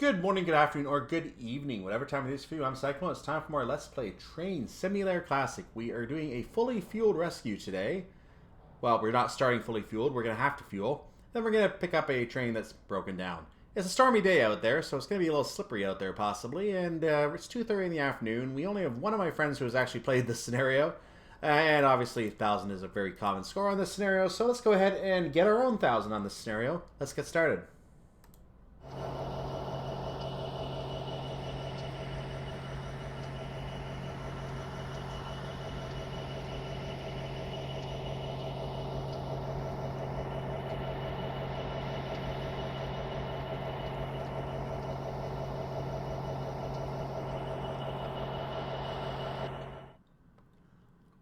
Good morning, good afternoon, or good evening, whatever time it is for you. I'm Cyclone. It's time for more Let's Play Train Simulator Classic. We are doing a fully fueled rescue today. Well, we're not starting fully fueled. We're going to have to fuel. Then we're going to pick up a train that's broken down. It's a stormy day out there, so it's going to be a little slippery out there possibly. And it's 2:30 in the afternoon. We only have one of my friends who has actually played this scenario. And obviously 1,000 is a very common score on this scenario. So let's go ahead and get our own 1,000 on this scenario. Let's get started.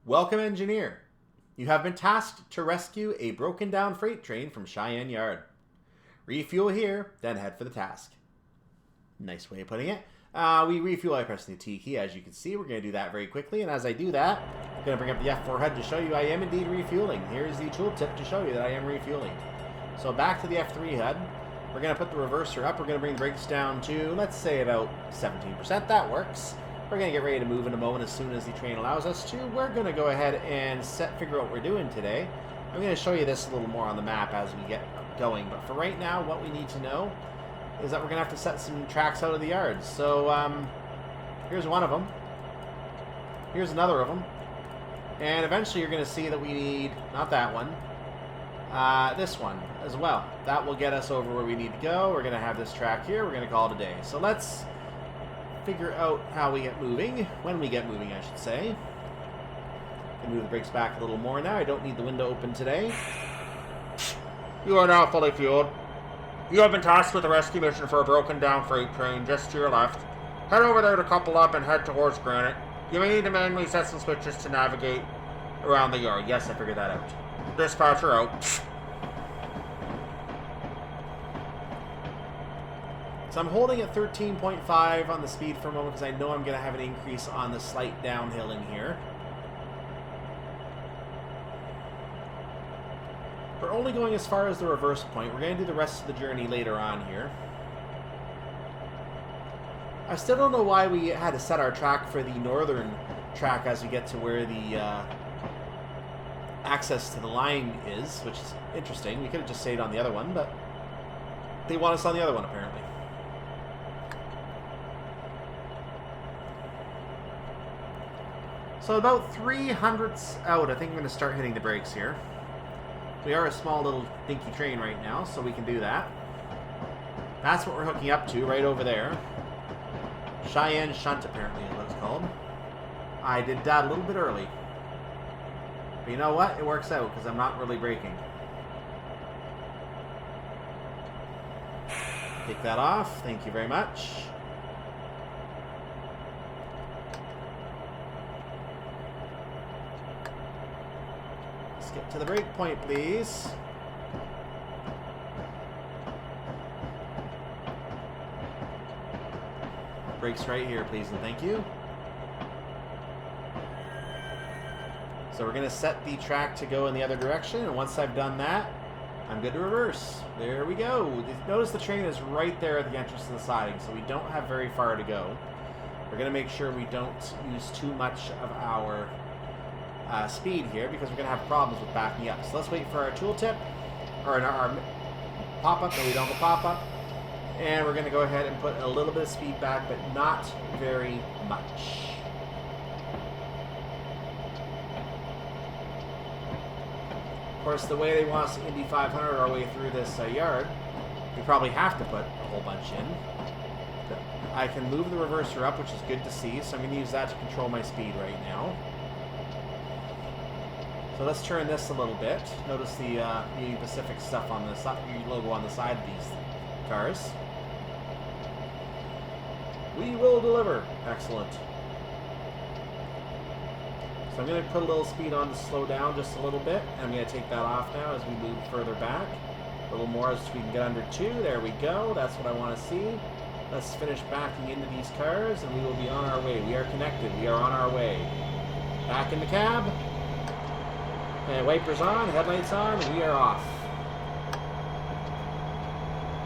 Welcome, engineer. You have been tasked to rescue a broken down freight train from Cheyenne Yard. Refuel here, then head for the task. Nice way of putting it. We refuel by pressing the T key, as you can see. We're going to do that very quickly, and as I do that, I'm going to bring up the F4 HUD to show you I am indeed refueling. Here's the tooltip to show you that I am refueling. So back to the F3 HUD. We're going to put the reverser up. We're going to bring the brakes down to, let's say, about 17%. That works. We're going to get ready to move in a moment as soon as the train allows us to. We're going to go ahead and figure out what we're doing today. I'm going to show you this a little more on the map as we get going. But for right now, what we need to know is that we're going to have to set some tracks out of the yards. So here's one of them. Here's another of them. And eventually you're going to see that we need, not that one, this one as well. That will get us over where we need to go. We're going to have this track here. We're going to call it a day. So let's figure out how we get moving, when we get moving, I should say. Can move the brakes back a little more now. I don't need the window open today. You are now fully fueled. You have been tasked with a rescue mission for a broken down freight train just to your left. Head over there to couple up and head towards Granite. You may need to manually set some switches to navigate around the yard. Yes, I figured that out. Dispatcher out. So I'm holding at 13.5 on the speed for a moment because I know I'm going to have an increase on the slight downhill in here. We're only going as far as the reverse point. We're going to do the rest of the journey later on here. I still don't know why we had to set our track for the northern track as we get to where the access to the line is, which is interesting. We could have just stayed on the other one, but they want us on the other one apparently. So about 3/100ths out, I think I'm going to start hitting the brakes here. We are a small little dinky train right now, so we can do that. That's what we're hooking up to, right over there. Cheyenne Shunt, apparently, is what it's called. I did that a little bit early. But you know what? It works out, because I'm not really braking. Take that off. Thank you very much. Get to the brake point, please. Brakes right here, please, and thank you. So we're going to set the track to go in the other direction, and once I've done that, I'm good to reverse. There we go. Notice the train is right there at the entrance to the siding, so we don't have very far to go. We're going to make sure we don't use too much of our speed here because we're going to have problems with backing up. So let's wait for our tooltip, or our pop-up. No, we don't have a pop-up. And we're going to go ahead and put a little bit of speed back, but not very much. Of course, the way they want us to Indy 500 our way through this yard, we probably have to put a whole bunch in. But I can move the reverser up, which is good to see, so I'm going to use that to control my speed right now. So let's turn this a little bit. Notice the Union Pacific stuff on the logo on the side of these cars. We will deliver. Excellent. So I'm going to put a little speed on to slow down just a little bit. And I'm going to take that off now as we move further back. A little more as we can get under 2. There we go. That's what I want to see. Let's finish backing into these cars and we will be on our way. We are connected. We are on our way. Back in the cab. And wipers on, headlights on, we are off.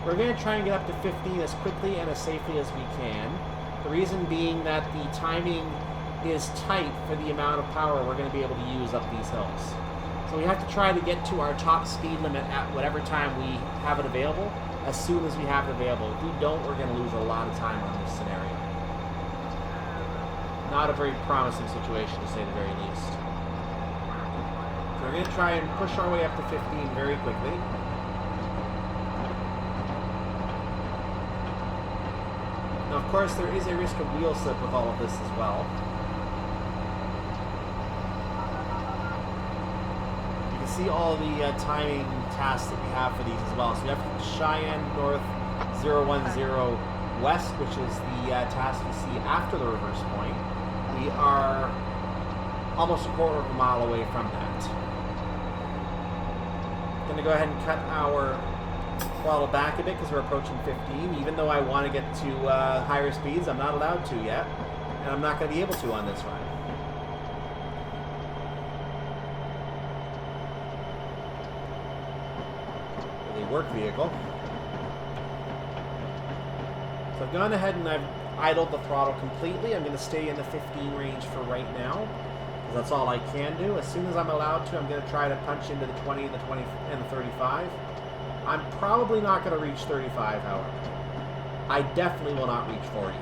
We're going to try and get up to 15 as quickly and as safely as we can. The reason being that the timing is tight for the amount of power we're going to be able to use up these hills. So we have to try to get to our top speed limit at whatever time we have it available, as soon as we have it available. If we don't, we're going to lose a lot of time on this scenario. Not a very promising situation, to say the very least. So we're going to try and push our way up to 15 very quickly. Now, of course, there is a risk of wheel slip with all of this as well. You can see all the timing tasks that we have for these as well. So we have Cheyenne North 010 West, which is the task you see after the reverse point. We are almost a quarter of a mile away from that. Going to go ahead and cut our throttle back a bit because we're approaching 15. Even though I want to get to higher speeds, I'm not allowed to yet. And I'm not going to be able to on this run. Really work vehicle. So I've gone ahead and I've idled the throttle completely. I'm going to stay in the 15 range for right now, because that's all I can do. As soon as I'm allowed to, I'm going to try to punch into the 20, the 20, and the 35. I'm probably not going to reach 35, however. I definitely will not reach 40.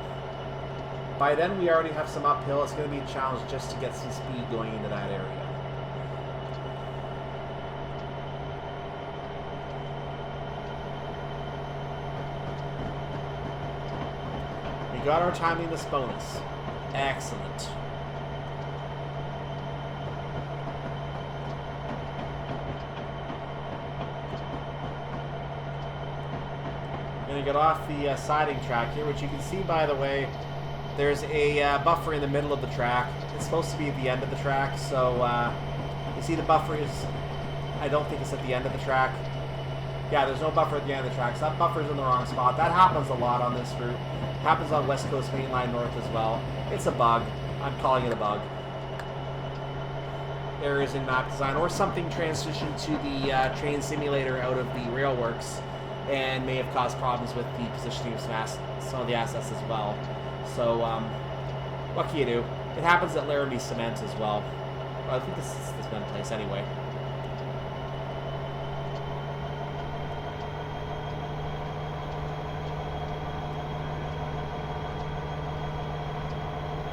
By then, we already have some uphill. It's going to be a challenge just to get some speed going into that area. We got our timing this bonus. Excellent. I'm going to get off the siding track here, which you can see, by the way, there's a buffer in the middle of the track. It's supposed to be at the end of the track, so you see the buffer is, I don't think it's at the end of the track. Yeah, there's no buffer at the end of the track, so that buffer's in the wrong spot. That happens a lot on this route. It happens on West Coast Main Line North as well. It's a bug. I'm calling it a bug. Errors in map design, or something transitioned to the train simulator out of the railworks and may have caused problems with the positioning of some of the assets as well. So, what can you do? It happens at Laramie Cement as well. I think this is the cement place anyway.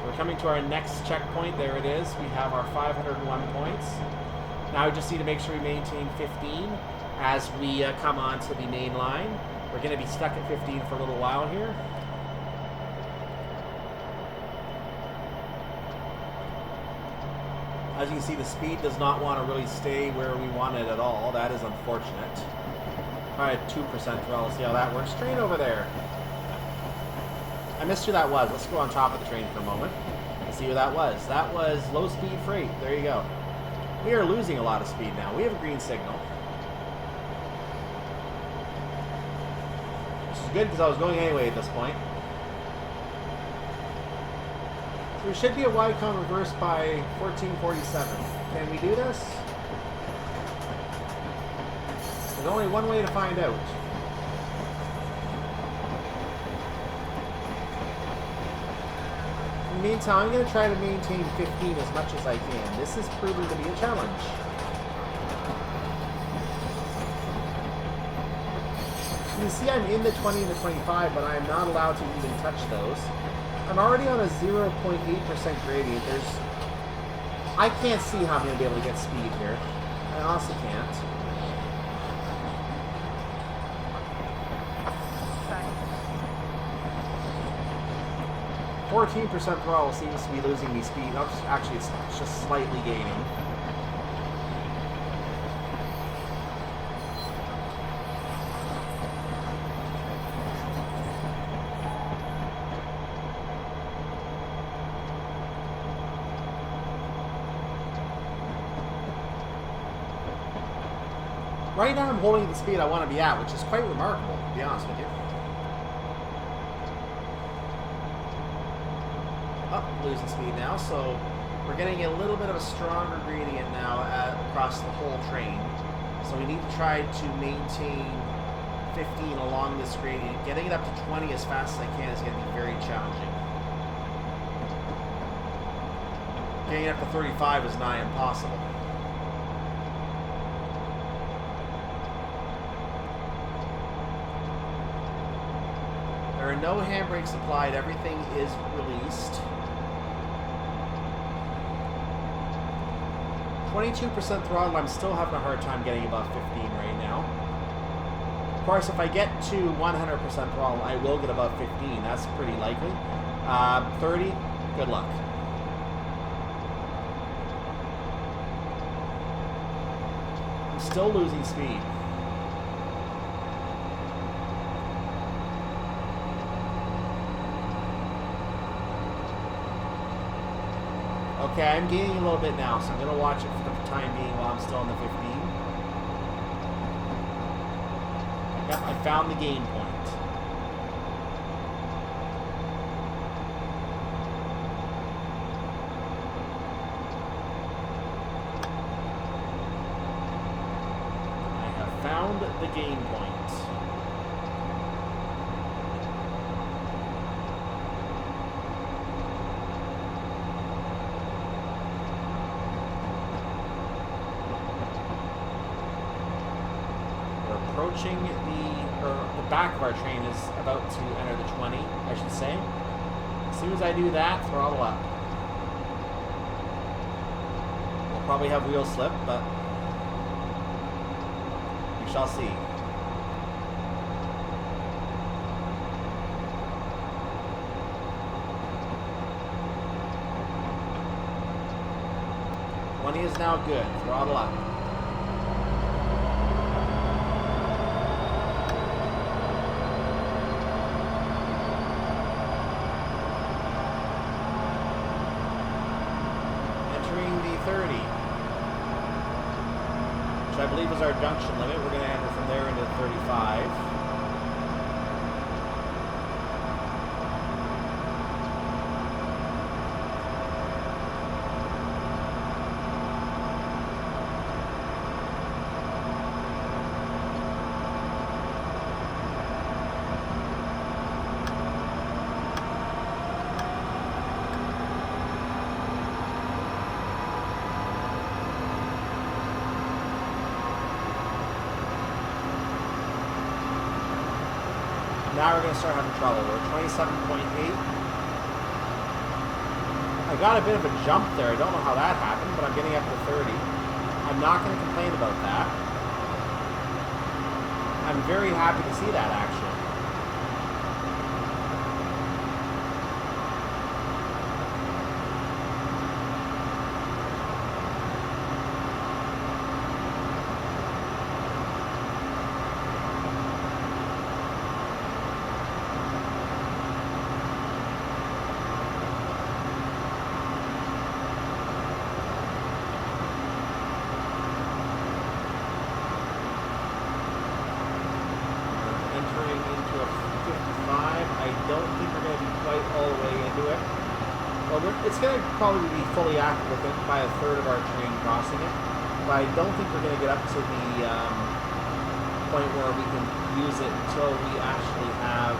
We're coming to our next checkpoint. There it is. We have our 501 points. Now we just need to make sure we maintain 15 as we come onto the main line. We're going to be stuck at 15 for a little while here. As you can see, the speed does not want to really stay where we want it at all. That is unfortunate. Try a 2% throttle, see how that works. Train over there. I missed who that was. Let's go on top of the train for a moment and see who that was. That was low speed freight. There you go. We are losing a lot of speed now. We have a green signal. Which is good because I was going anyway at this point. So we should be at Wycon reverse by 1447. Can we do this? There's only one way to find out. In the meantime, I'm going to try to maintain 15 as much as I can. This is proving to be a challenge. You can see I'm in the 20 and the 25, but I am not allowed to even touch those. I'm already on a 0.8% gradient. I can't see how I'm going to be able to get speed here. I honestly can't. Okay. 14% throttle seems to be losing me speed. Actually, it's just slightly gaining. Right now I'm holding the speed I want to be at, which is quite remarkable, to be honest with you. Oh, losing speed now, so we're getting a little bit of a stronger gradient now across the whole train. So we need to try to maintain 15 along this gradient. Getting it up to 20 as fast as I can is going to be very challenging. Getting it up to 35 is nigh impossible. There are no handbrakes applied. Everything is released. 22% throttle. I'm still having a hard time getting above 15 right now. Of course, if I get to 100% throttle, I will get above 15. That's pretty likely. 30, good luck. I'm still losing speed. Okay, I'm gaining a little bit now, so I'm going to watch it for the time being while I'm still on the 15. Yep, I found the gain point. I have found the gain point. Approaching the back of our train is about to enter the 20, I should say. As soon as I do that, throttle up. We'll probably have wheel slip, but we shall see. '20 is now good. Throttle up. I believe is our junction limit. We're going to enter from there into 35. Now we're going to start having trouble. We're 27.8. I got a bit of a jump there. I don't know how that happened, but I'm getting up to 30. I'm not going to complain about that. I'm very happy to see that, actually. It's going to probably be fully active by a third of our train crossing it, but I don't think we're going to get up to the point where we can use it until we actually have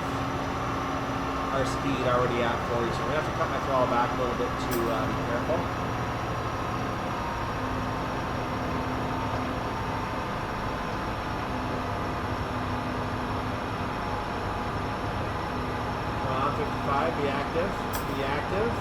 our speed already at 40. So we're going to have to cut my throttle back a little bit to be careful. Come on, 55, be active, be active.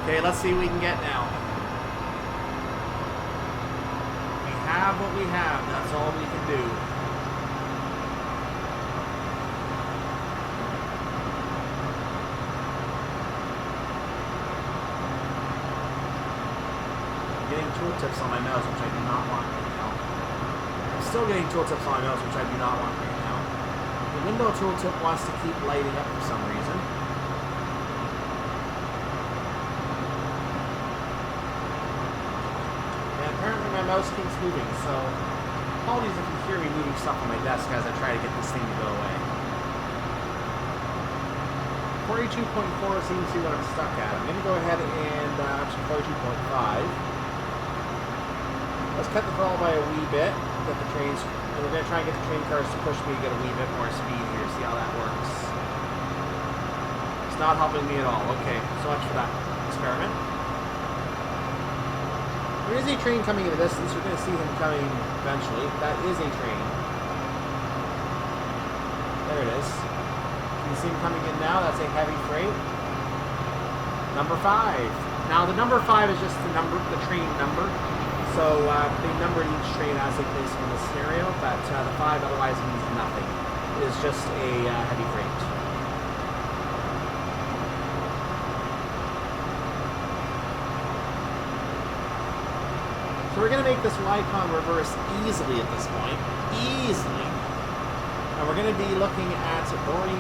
Okay, let's see what we can get now. We have what we have. That's all we can do. I'm getting tooltips on my mouse, which I do not want right now. I'm still getting tooltips on my mouse, which I do not want right now. The window tooltip wants to keep lighting up for some reason. My mouse keeps moving, so Apologies if you hear me moving stuff on my desk as I try to get this thing to go away. 42.4 seems to be what I'm stuck at. I'm going to go ahead and actually 42.5. Let's cut the throttle by a wee bit. Get the trains, and we're going to try and get the train cars to push me to get a wee bit more speed here. See how that works. It's not helping me at all. Okay, so much for that experiment. There is a train coming in the distance. You're going to see him coming eventually. That is a train. There it is. You see him coming in now. That's a heavy freight. Number 5. Now the number 5 is just the train number. So they number each train as they place in this scenario, but the 5 otherwise means nothing. It is just a heavy freight. So we're going to make this Wycon reverse easily at this point. Easily. And we're going to be looking at Borie,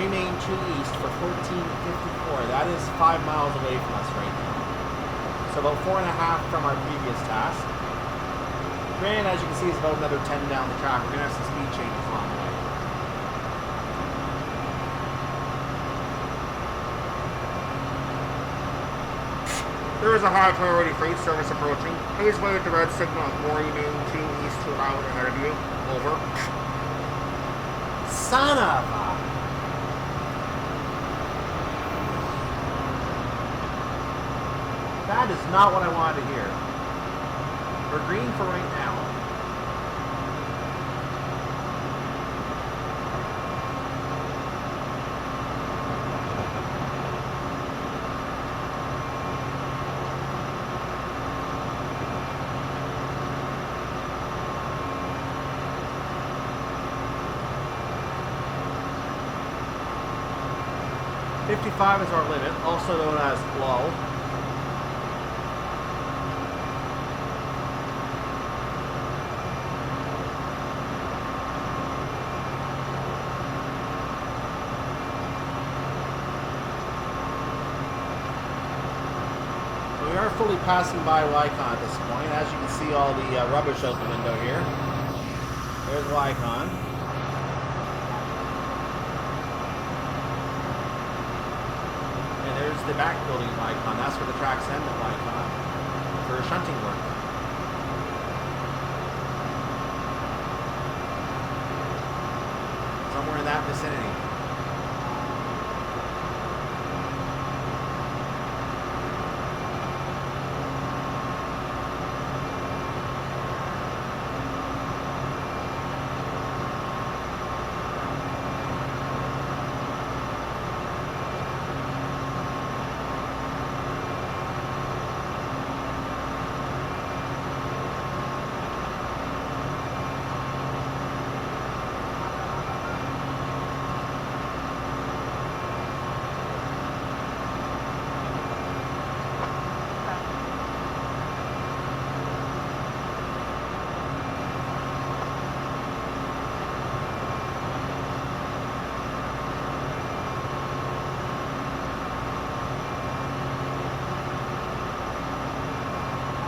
Maine 2 East for 1454. That is 5 miles away from us right now. So about 4.5 from our previous task. Granite, as you can see, is about another 10 down the track. We're going to have some speed changes along the way. There is a high priority freight service approaching. Please wait at the red signal at Borie, Maine 2 East to allow it ahead of you. Over. Son of a... That is not what I wanted to hear. We're green for right now. .55 is our limit, also known as low. We are fully passing by Wycon at this point. As you can see, all the rubbish out the window here. There's Wycon. There's the back building of Wycon. That's where the tracks end at Wycon for shunting work. Somewhere in that vicinity.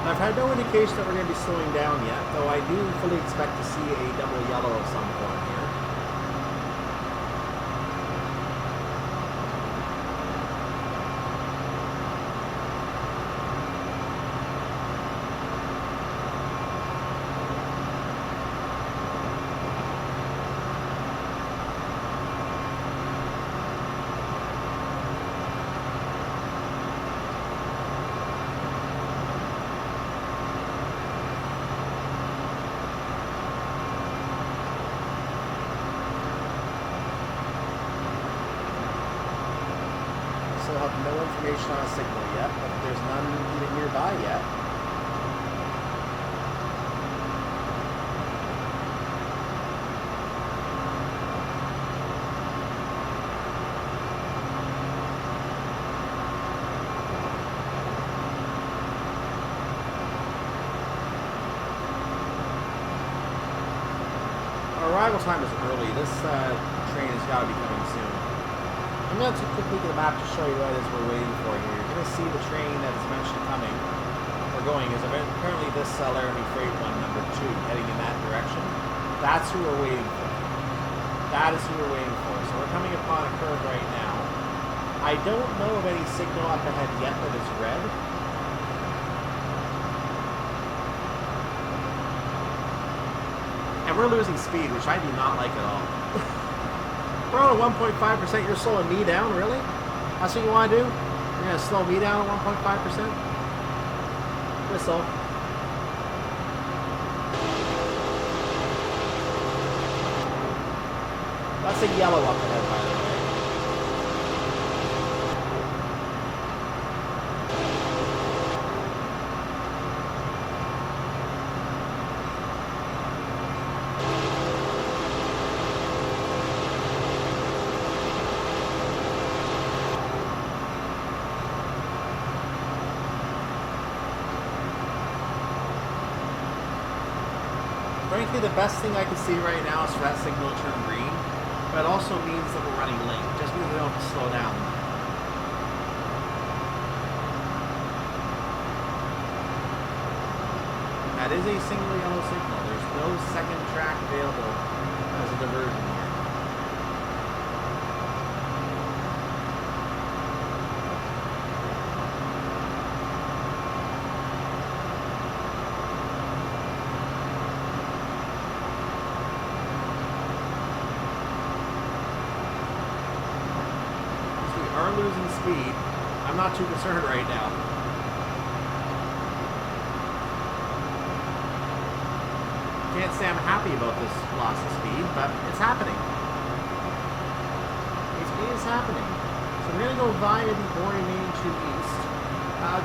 I've had no indication that we're going to be slowing down yet, though I do fully expect to see a double yellow of some form here. No information on a signal yet, but there's none even nearby yet. Our arrival time is early. This train has got to be coming soon. I'm going to take a quick look at the map to show you what it is we're waiting for here. You're going to see the train that is mentioned coming, or we're going is apparently this Laramie Freight one, number 2, heading in that direction. That's who we're waiting for. That is who we're waiting for. So we're coming upon a curve right now. I don't know of any signal up ahead yet that is red. And we're losing speed, which I do not like at all. We're on a 1.5%. You're slowing me down, really? That's what you want to do? You're going to slow me down at 1.5%? Whistle. That's a yellow up ahead, by the way. Frankly, the best thing I can see right now is for that signal to turn green, but it also means that we're running late, just means we don't have to slow down. That is a single yellow signal. There's no second track available as a diversion here. Losing speed. I'm not too concerned right now. Can't say I'm happy about this loss of speed, but it's happening. It is happening. So we're going to go via the Borie main to east.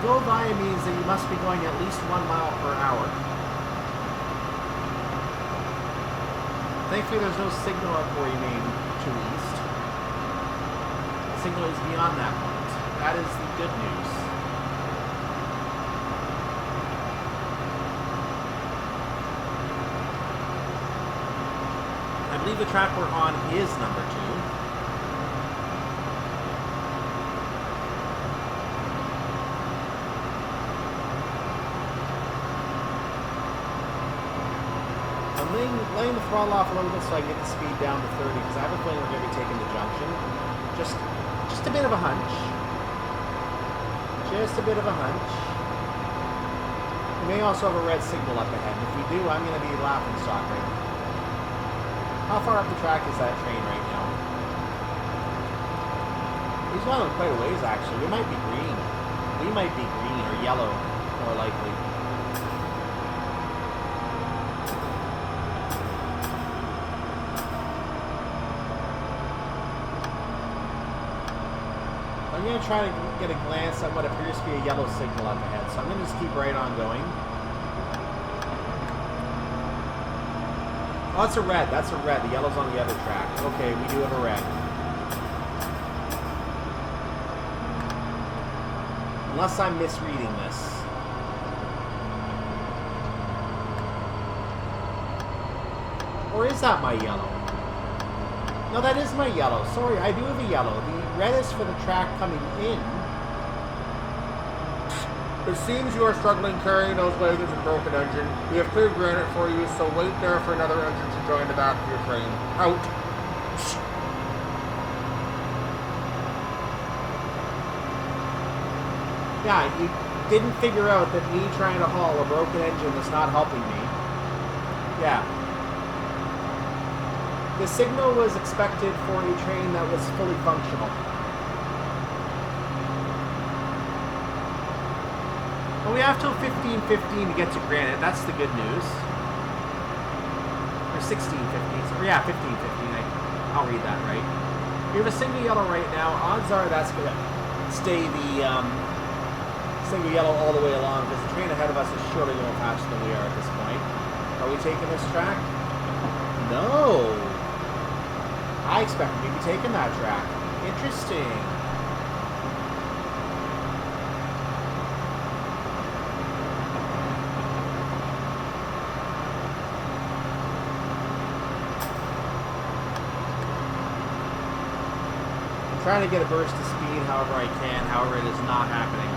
Go via means that you must be going at least 1 mile per hour. Thankfully, there's no signal at Borie main to east. Signal is beyond that point. That is the good news. I believe the track we're on is number 2. I'm laying the throttle off a little bit so I can get the speed down to 30 because I have a feeling we're going to be taking the junction. Just a bit of a hunch. Just a bit of a hunch. We may also have a red signal up ahead. If we do, I'm going to be laughing stock right now. How far up the track is that train right now? He's gone quite a ways, actually. We might be green. We might be green or yellow, more likely. I'm going to try to get a glance at what appears to be a yellow signal up ahead, so I'm going to just keep right on going. Oh, that's a red. That's a red. The yellow's on the other track. Okay, we do have a red. Unless I'm misreading this. Or is that my yellow? No, that is my yellow. Sorry, I do have a yellow. The red is for the track coming in. It seems you are struggling carrying those wagons and broken engine. We have cleared Granite for you, so wait there for another engine to join the back of your train. Out. Yeah, you didn't figure out that me trying to haul a broken engine was not helping me. Yeah. The signal was expected for a train that was fully functional. Well, we have till 15:15 to get to Granite. That's the good news. Or 16:15. Or yeah, 15:15. I'll read that right. We have a single yellow right now. Odds are that's going to stay the single yellow all the way along because the train ahead of us is surely going faster than we are at this point. Are we taking this track? No. I expected we'd be taking that track. Interesting. I'm trying to get a burst of speed however I can, however it is not happening.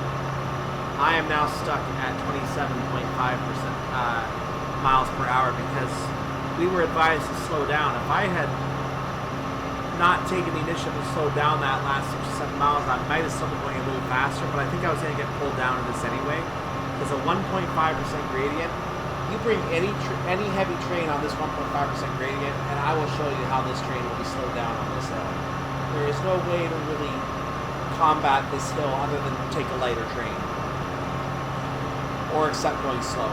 I am now stuck at 27.5% miles per hour because we were advised to slow down. If I had not taken the initiative to slow down that last 6 or 7 miles, I might have still been going a little faster, but I think I was going to get pulled down in this anyway. Because a 1.5% gradient, you bring any heavy train on this 1.5% gradient, and I will show you how this train will be slowed down on this hill. There is no way to really combat this hill other than take a lighter train. Or accept going slow.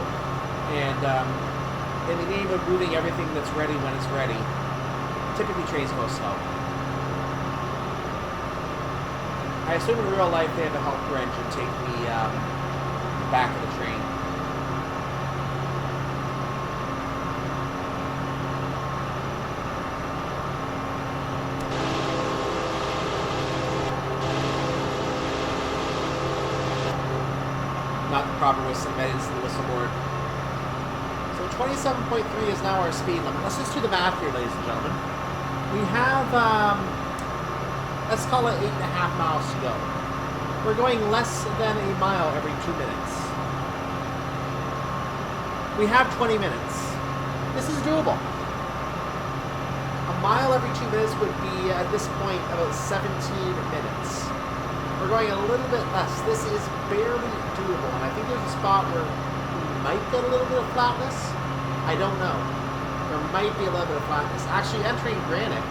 And in the name of moving everything that's ready when it's ready, typically trains go slow. I assume in real life they have a helper engine take the back of the train. Not the proper whistle embedded into the whistle board. So 27.3 is now our speed limit. Let's just do the math here, ladies and gentlemen. We have, let's call it 8.5 miles to go. We're going less than a mile every 2 minutes. We have 20 minutes. This is doable. A mile every 2 minutes would be, at this point, about 17 minutes. We're going a little bit less. This is barely doable, and I think there's a spot where we might get a little bit of flatness. I don't know. There might be a little bit of flatness. Actually, entering Granite.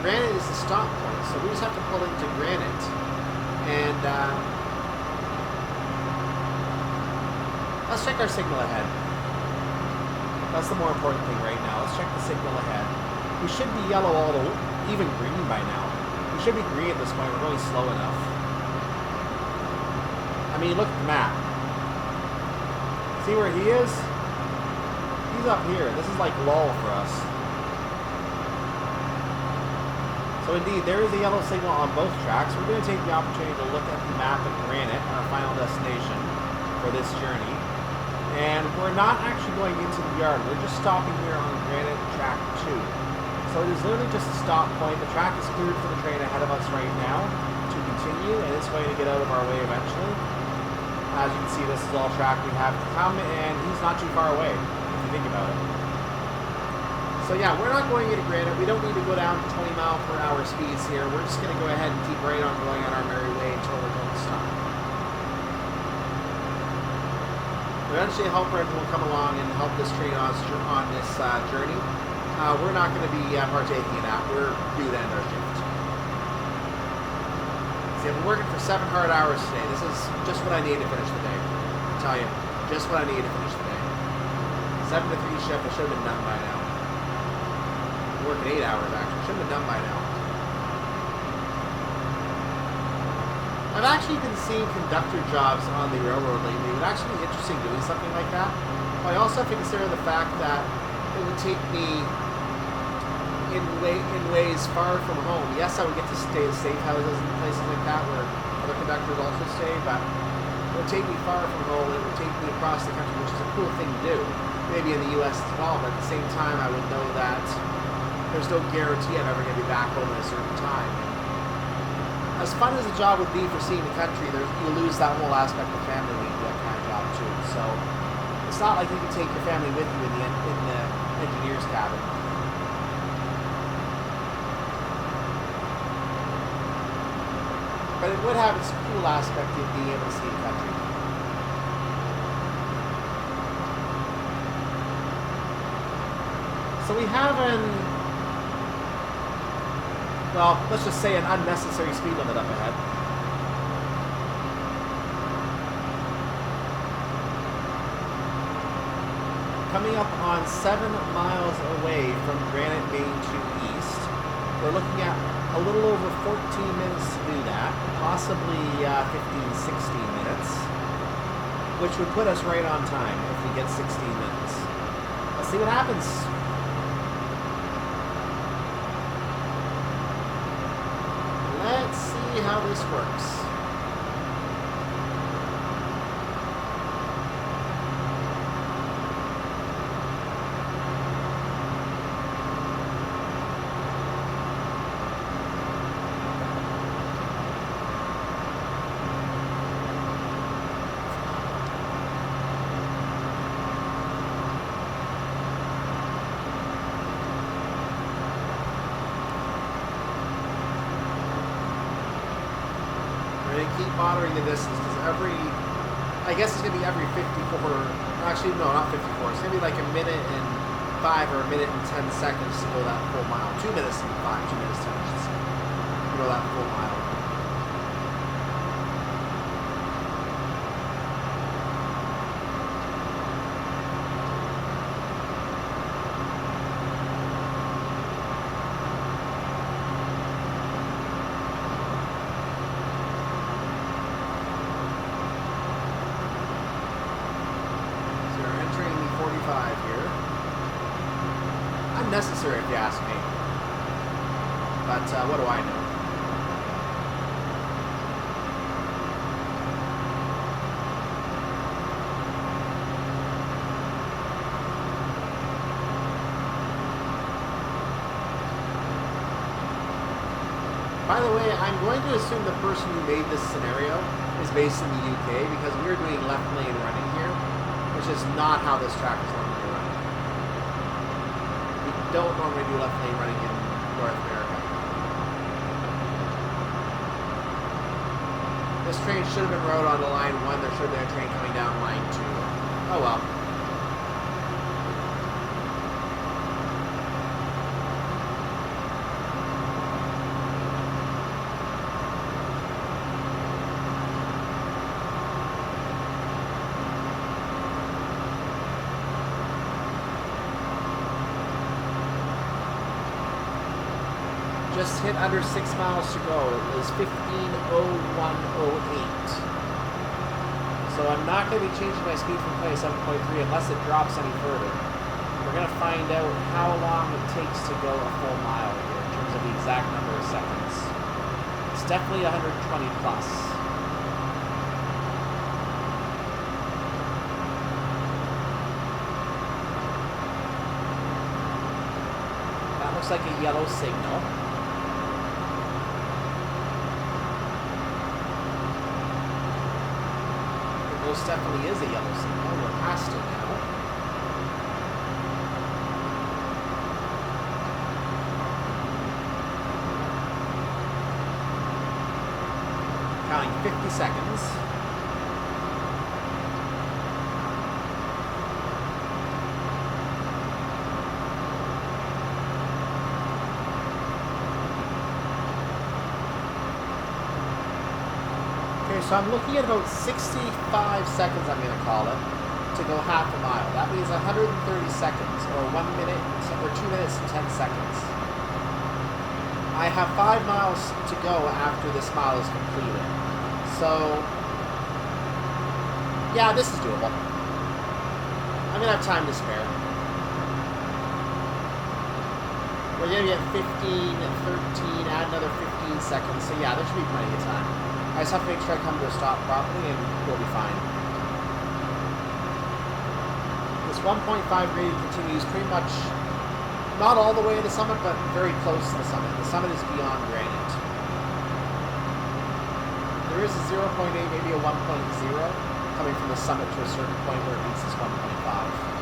Granite is the stop point, so we just have to pull into Granite. And let's check our signal ahead. That's the more important thing right now. Let's check the signal ahead. We should be yellow all the way, even green by now. We should be green at this point. We're going slow enough. I mean, look at the map. See where he is? He's up here. This is like lull for us. So indeed, there is a yellow signal on both tracks. We're going to take the opportunity to look at the map of Granite, our final destination for this journey. And we're not actually going into the yard. We're just stopping here on Granite track 2. So it is literally just a stop point. The track is cleared for the train ahead of us right now to continue, and it's going to get out of our way eventually. As you can see, this is all track we have to come, and he's not too far away, if you think about it. So yeah, we're not going into Granite. We don't need to go down to 20 mile per hour speeds here. We're just going to go ahead and keep right on going on our merry way until we're going to stop. Eventually, a helper engine will come along and help this train on this journey. We're not going to be partaking in that. We're due to end our shift. See, I've been working for 7 hard hours today. This is just what I need to finish the day. I'll tell you, just what I need to finish the day. 7 to 3 shift. I should have been done by now. Working 8 hours actually. Should have been done by now. I've actually been seeing conductor jobs on the railroad lately. It would actually be interesting doing something like that. But I also have to consider the fact that it would take me in ways far from home. Yes, I would get to stay at safe houses and places like that where other conductors also stay, but it would take me far from home. It would take me across the country, which is a cool thing to do. Maybe in the U.S. as well, but at the same time, I would know that there's no guarantee I'm ever going to be back home at a certain time. As fun as the job would be for seeing the country, you lose that whole aspect of family when you do that kind of job too. So it's not like you can take your family with you in the engineer's cabin. But it would have its cool aspect of being able to see the country. So we have well, let's just say an unnecessary speed limit up ahead. Coming up on 7 miles away from Granite Main to East. We're looking at a little over 14 minutes to do that, possibly 15, 16 minutes, which would put us right on time if we get 16 minutes. Let's see what happens. Let's see how this works. going to keep monitoring the distance because I guess it's going to be every 54, actually no, not 54, it's going to be like a minute and 5 or a minute and 10 seconds to go that full mile. 2 minutes and 5, 2 minutes 10, I should say, to go that full mile. Unnecessary if you ask me, but what do I know? By the way, I'm going to assume the person who made this scenario is based in the UK because we are doing left lane running here, which is not how this track is normally running. Don't normally do left lane running in North America. This train should have been rode onto line 1. There should have been a train coming down line 2. Oh well. Just hit under 6 miles to go. It is 15:01:08. So I'm not going to be changing my speed from 27.3 unless it drops any further. We're going to find out how long it takes to go a full mile here in terms of the exact number of seconds. It's definitely 120 plus. That looks like a yellow signal. Most definitely is a yellow signal. We're past it now. Counting 50 seconds. So I'm looking at about 65 seconds, I'm going to call it, to go half a mile. That means 130 seconds, or 1 minute, or 2 minutes and 10 seconds. I have 5 miles to go after this mile is completed. So, yeah, this is doable. I'm going to have time to spare. We're going to get 15, 13, add another 15 seconds. So yeah, there should be plenty of time. I just have to make sure I come to a stop properly and we'll be fine. This 1.5 gradient continues pretty much, not all the way to the summit, but very close to the summit. The summit is beyond Granite. There is a 0.8, maybe a 1.0, coming from the summit to a certain point where it meets this 1.5.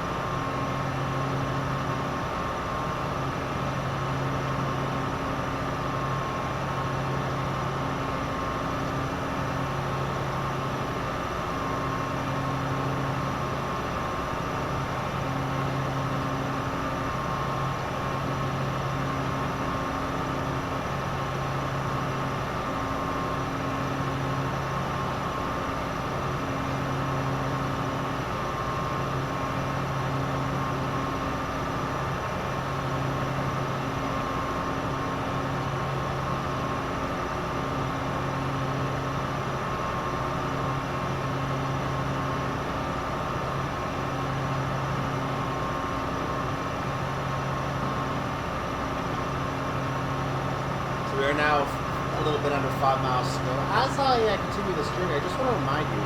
We are now a little bit under 5 miles to go. As I continue this journey, I just want to remind you,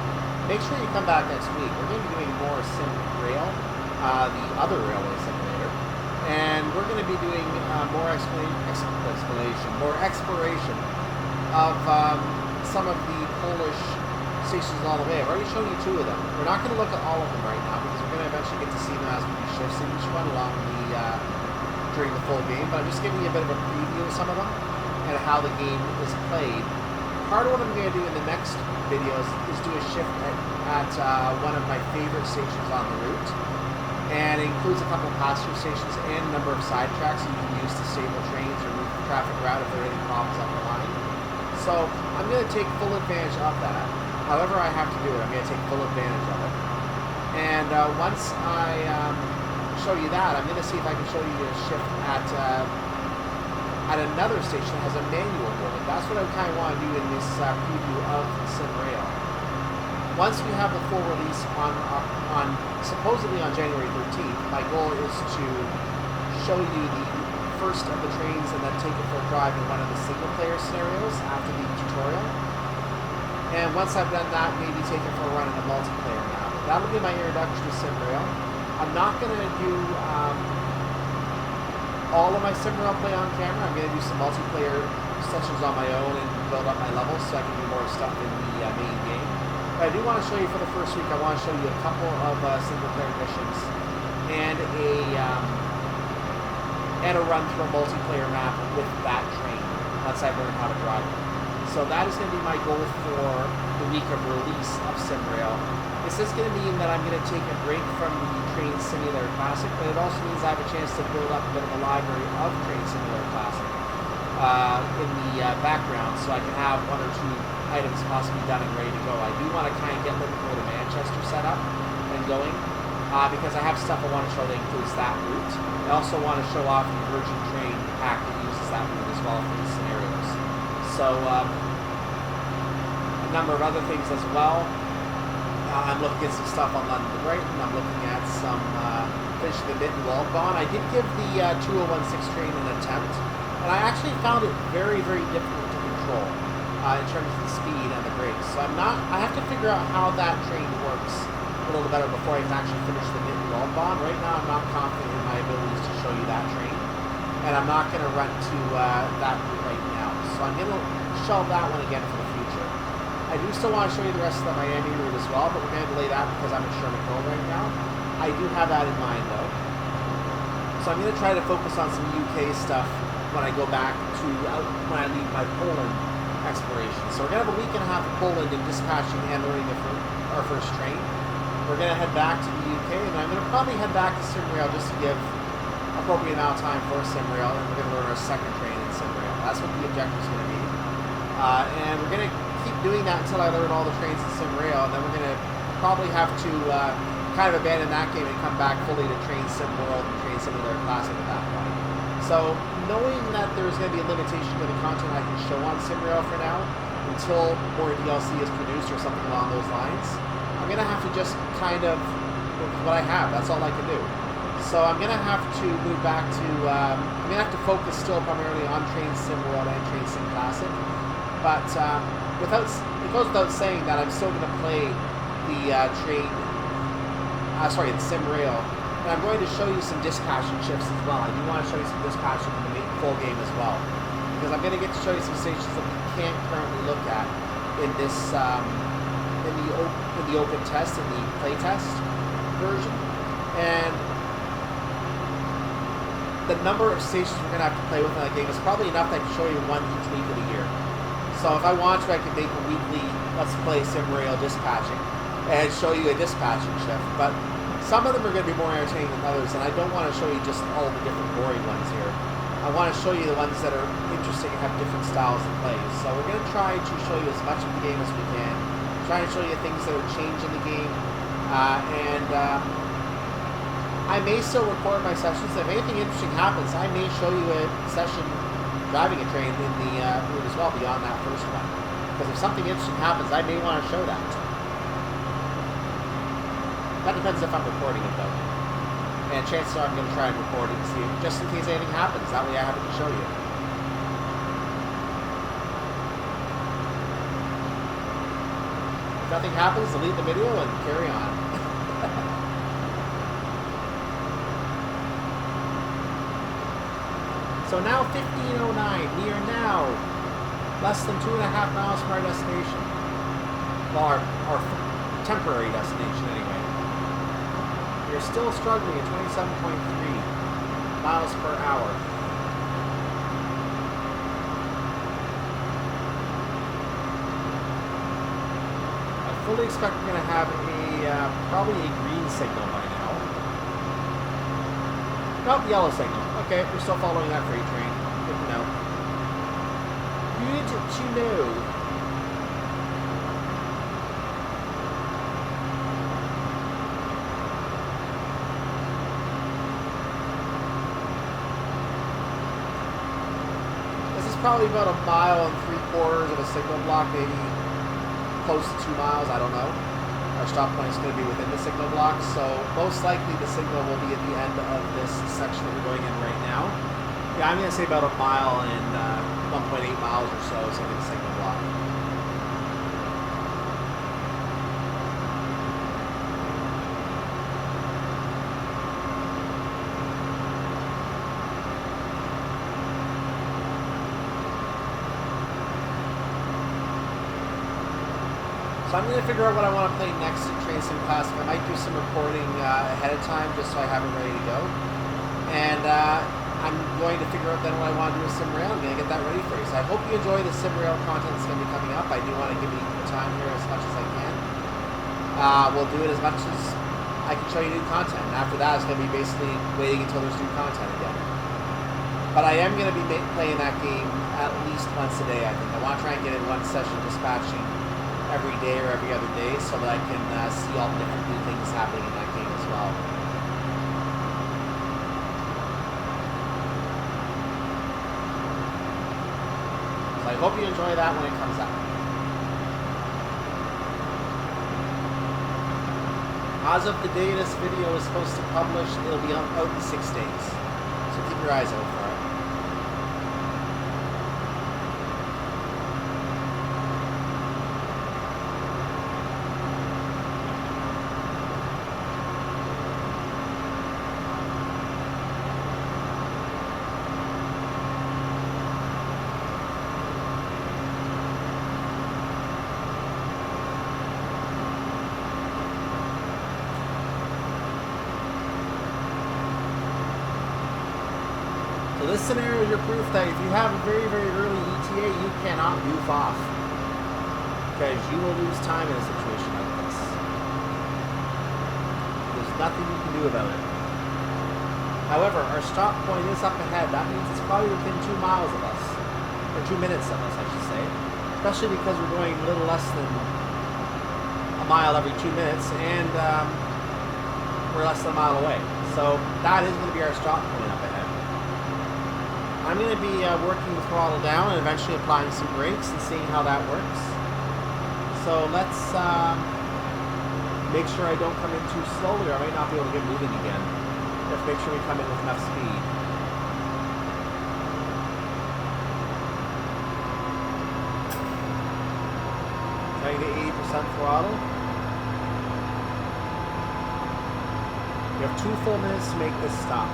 make sure you come back next week. We're going to be doing more Sim Rail, the other railway simulator, and we're going to be doing more more exploration of some of the Polish stations along the way. I've already shown you 2 of them. We're not going to look at all of them right now because we're going to eventually get to see them as we do shifts in each one along the during the full game. But I'm just giving you a bit of a preview of some of them and how the game is played part of what I'm going to do in the next videos is do a shift at one of my favorite stations on the route. And it includes a couple of passenger stations and a number of side tracks you can use to stable trains or move the traffic route if there are any problems on the line. So I'm going to take full advantage of that. However I have to do it, I'm going to take full advantage of it. And once I show you that, I'm going to see if I can show you a shift at another station that has a manual mode. That's what I kind of want to do in this preview of SimRail. Once we have the full release on supposedly on January 13th, my goal is to show you the first of the trains and then take it for a drive in one of the single player scenarios after the tutorial. And once I've done that, maybe take it for a run in a multiplayer map. That'll be my introduction to SimRail. I'm not going to do all of my SimRail play on camera. I'm going to do some multiplayer sessions on my own and build up my levels so I can do more stuff in the main game. But I do want to show you for the first week, I want to show you a couple of single player missions and a run through a multiplayer map with that train once I've learned how to drive it. So that is going to be my goal for the week of release of SimRail. This is going to mean that I'm going to take a break from the Train Simulator Classic, but it also means I have a chance to build up a bit of a library of Train Simulator Classic in the background, so I can have one or two items possibly done and ready to go. I do want to kind of get Liverpool to Manchester set up and going, because I have stuff I want to show that includes that route. I also want to show off the Virgin Train pack that uses that route as well for these scenarios. So, a number of other things as well. I'm looking at some stuff on London to Brighton. I'm looking at some finishing the Mitten Waldbahn. I did give the 2016 train an attempt, and I actually found it very, very difficult to control in terms of the speed and the brakes. So I have to figure out how that train works a little better before I can actually finish the Mitten Waldbahn. Right now, I'm not confident in my abilities to show you that train, and I'm not going to run to that route right now. So I'm going to shelve that one again for the future. I do still want to show you the rest of the Miami route as well, but we're going to delay that because I'm in Sherman right now. I do have that in mind though. So I'm going to try to focus on some UK stuff when I go back to, when I leave my Poland exploration. So we're going to have a week and a half of Poland in dispatching and learning our first train. We're going to head back to the UK, and I'm going to probably head back to SimRail just to give appropriate amount of time for SimRail, and we're going to learn our second train in SimRail. That's what the objective is going to be. And we're going to keep doing that until I learn all the trains in SimRail, and then we're going to probably have to kind of abandon that game and come back fully to Train Sim World and Train Simulator Classic at that point. So knowing that there's going to be a limitation to the content I can show on SimRail for now, until more DLC is produced or something along those lines, I'm going to have to just kind of work with what I have. That's all I can do. So I'm going to have to move back to, I'm going to have to focus still primarily on Train Sim World and Train Sim Classic. But it goes without saying that I'm still going to play the the SimRail. And I'm going to show you some dispatching shifts as well. I do want to show you some dispatching in the full game as well, because I'm going to get to show you some stations that we can't currently look at in this in the open test, in the playtest version. And the number of stations we're going to have to play with in that game is probably enough that I can show you one each week of the year. So if I want to, I can make a weekly Let's Play SimRail dispatching and show you a dispatching shift. But some of them are going to be more entertaining than others, and I don't want to show you just all the different Borie ones here. I want to show you the ones that are interesting and have different styles of plays. So we're going to try to show you as much of the game as we can. Try to show you things that are changing the game. I may still record my sessions. If anything interesting happens, I may show you a session driving a train in the route as well beyond that first one. Because if something interesting happens, I may want to show that. That depends if I'm recording it though. And chances are I'm going to try and record it and see it, just in case anything happens. That way I have it to show you. If nothing happens, delete the video and carry on. So now 15:09, we are now less than 2.5 miles from our destination. Well, our temporary destination anyway. We are still struggling at 27.3 miles per hour. fully expect we're going to have a probably a green signal by now. Nope, yellow signal. Okay, we're still following that freight train. Good to know. Good to know. Probably about 1 3/4 miles of a signal block, maybe close to 2 miles, I don't know. Our stop point is going to be within the signal block, so most likely the signal will be at the end of this section that we're going in right now. Yeah, I'm going to say about 1 mile and 1.8 miles or so is going to be the signal block. So I'm going to figure out what I want to play next in Train Sim Classic. I might do some recording ahead of time just so I have it ready to go. And I'm going to figure out then what I want to do with Sim Rail. I'm going to get that ready for you. So I hope you enjoy the Sim Rail content that's going to be coming up. I do want to give you the time here as much as I can. We'll do it as much as I can show you new content. And after that, it's going to be basically waiting until there's new content again. But I am going to be playing that game at least once a day, I think. I want to try and get in one session dispatching every day or every other day so that I can see all the different new things happening in that game as well. So I hope you enjoy that when it comes out. As of the day this video is supposed to publish, it'll be out in 6 days. So keep your eyes out for it. So this scenario is your proof that if you have a very, very early ETA, you cannot goof off. Because you will lose time in a situation like this. There's nothing you can do about it. However, our stop point is up ahead. That means it's probably within 2 miles of us. Or 2 minutes of us, I should say. Especially because we're going a little less than 1 mile every 2 minutes. And we're less than 1 mile away. So that is going to be our stop point up ahead. I'm going to be working the throttle down and eventually applying some brakes and seeing how that works. So let's make sure I don't come in too slowly or I might not be able to get moving again. Let's make sure we come in with enough speed. Trying to get 80% throttle. We have 2 full minutes to make this stop.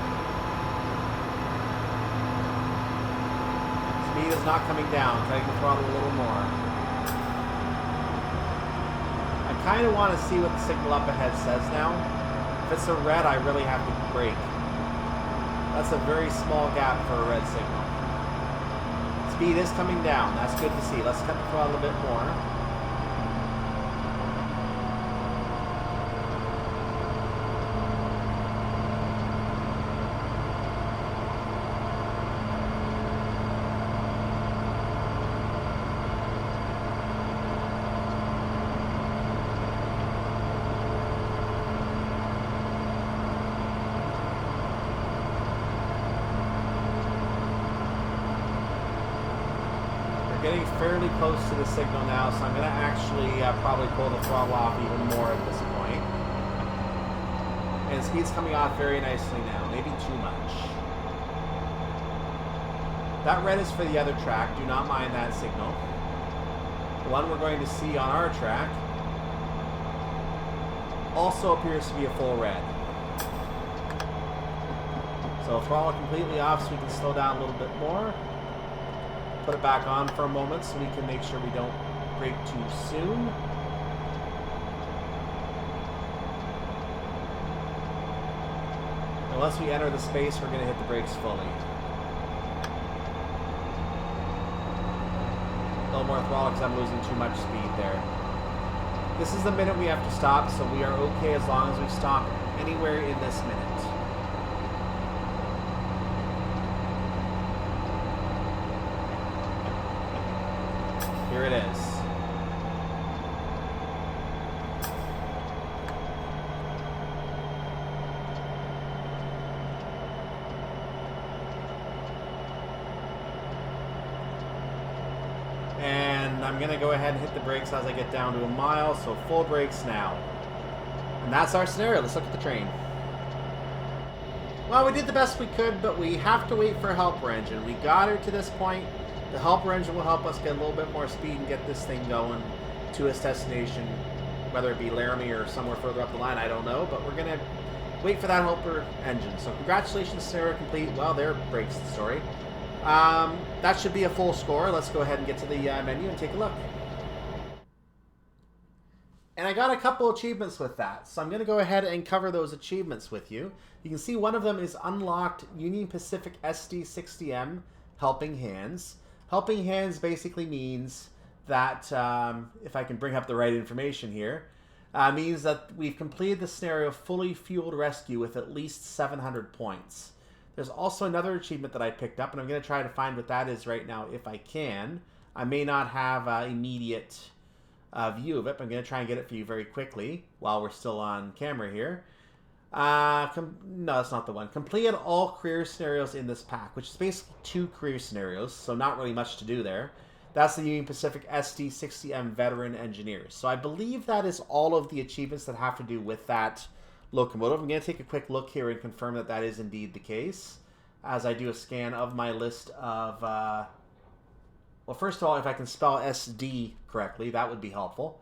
Speed is not coming down. Trying to throttle a little more. I kind of want to see what the signal up ahead says now. If it's a red, I really have to brake. That's a very small gap for a red signal. Speed is coming down. That's good to see. Let's cut the throttle a bit more. Getting fairly close to the signal now, so I'm going to actually probably pull the throttle off even more at this point. And speed's coming off very nicely now, maybe too much. That red is for the other track, do not mind that signal. The one we're going to see on our track also appears to be a full red. So throttle completely off so we can slow down a little bit more. Put it back on for a moment so we can make sure we don't brake too soon. Unless we enter the space, we're going to hit the brakes fully. A little more throttle because I'm losing too much speed there. This is the minute we have to stop, so we are okay as long as we stop anywhere in this minute. Here it is. And I'm going to go ahead and hit the brakes as I get down to a mile, so full brakes now. And that's our scenario. Let's look at the train. Well, we did the best we could, but we have to wait for a helper engine. We got her to this point. The helper engine will help us get a little bit more speed and get this thing going to its destination, whether it be Laramie or somewhere further up the line, I don't know, but we're going to wait for that helper engine. So congratulations, scenario complete. Well, there breaks the story. That should be a full score. Let's go ahead and get to the menu and take a look. And I got a couple achievements with that, so I'm going to go ahead and cover those achievements with you. You can see one of them is unlocked Union Pacific SD60M Helping Hands. Helping Hands basically means that, if I can bring up the right information here, means that we've completed the scenario fully fueled rescue with at least 700 points. There's also another achievement that I picked up, and I'm going to try to find what that is right now if I can. I may not have immediate view of it, but I'm going to try and get it for you very quickly while we're still on camera here. No, that's not the one. Completed all career scenarios in this pack, which is basically 2 career scenarios, so not really much to do there. That's the Union Pacific SD60M Veteran Engineers. So I believe that is all of the achievements that have to do with that locomotive. I'm going to take a quick look here and confirm that that is indeed the case as I do a scan of my list of... well, first of all, if I can spell SD correctly, that would be helpful.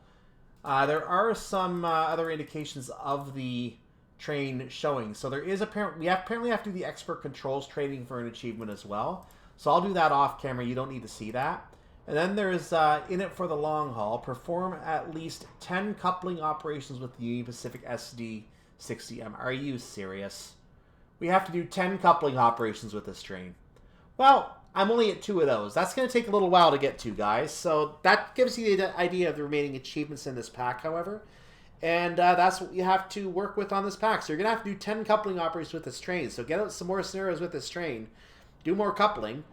There are some other indications of the train showing. So there is apparently have to do the expert controls training for an achievement as well. So I'll do that off camera. You don't need to see that. And then there's in it for the long haul. Perform at least 10 coupling operations with the Union Pacific SD60M. Are you serious? We have to do 10 coupling operations with this train. Well, I'm only at 2 of those. That's going to take a little while to get to, guys. So that gives you the idea of the remaining achievements in this pack, however. And that's what you have to work with on this pack. So you're going to have to do 10 coupling operations with this train. So get out some more scenarios with this train. Do more coupling.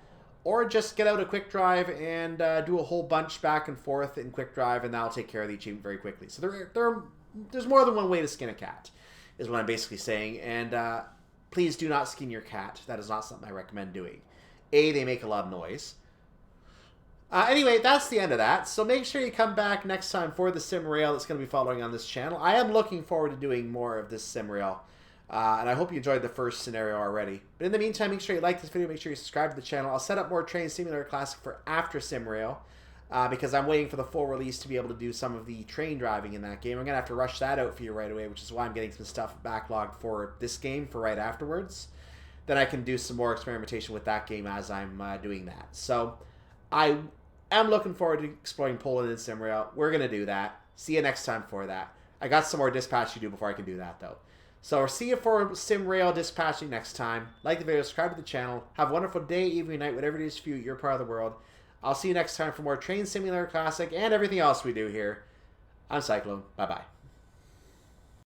Or just get out a quick drive and do a whole bunch back and forth in quick drive, and that'll take care of the achievement very quickly. So there's more than one way to skin a cat, is what I'm basically saying. And please do not skin your cat. That is not something I recommend doing. A, they make a lot of noise. Anyway, that's the end of that. So make sure you come back next time for the sim rail that's going to be following on this channel. I am looking forward to doing more of this sim rail. And I hope you enjoyed the first scenario already. But in the meantime, make sure you like this video. Make sure you subscribe to the channel. I'll set up more Train Simulator Classic for after sim rail. Because I'm waiting for the full release to be able to do some of the train driving in that game. I'm going to have to rush that out for you right away, which is why I'm getting some stuff backlogged for this game for right afterwards. Then I can do some more experimentation with that game as I'm doing that. So I am looking forward to exploring Poland in sim rail. We're going to do that. See you next time for that. I got some more dispatch to do before I can do that, though. So I'll see you for sim rail dispatching next time. Like the video, subscribe to the channel. Have a wonderful day, evening, night, whatever it is for you, your part of the world. I'll see you next time for more Train Simulator Classic and everything else we do here. I'm Cyclone. Bye-bye.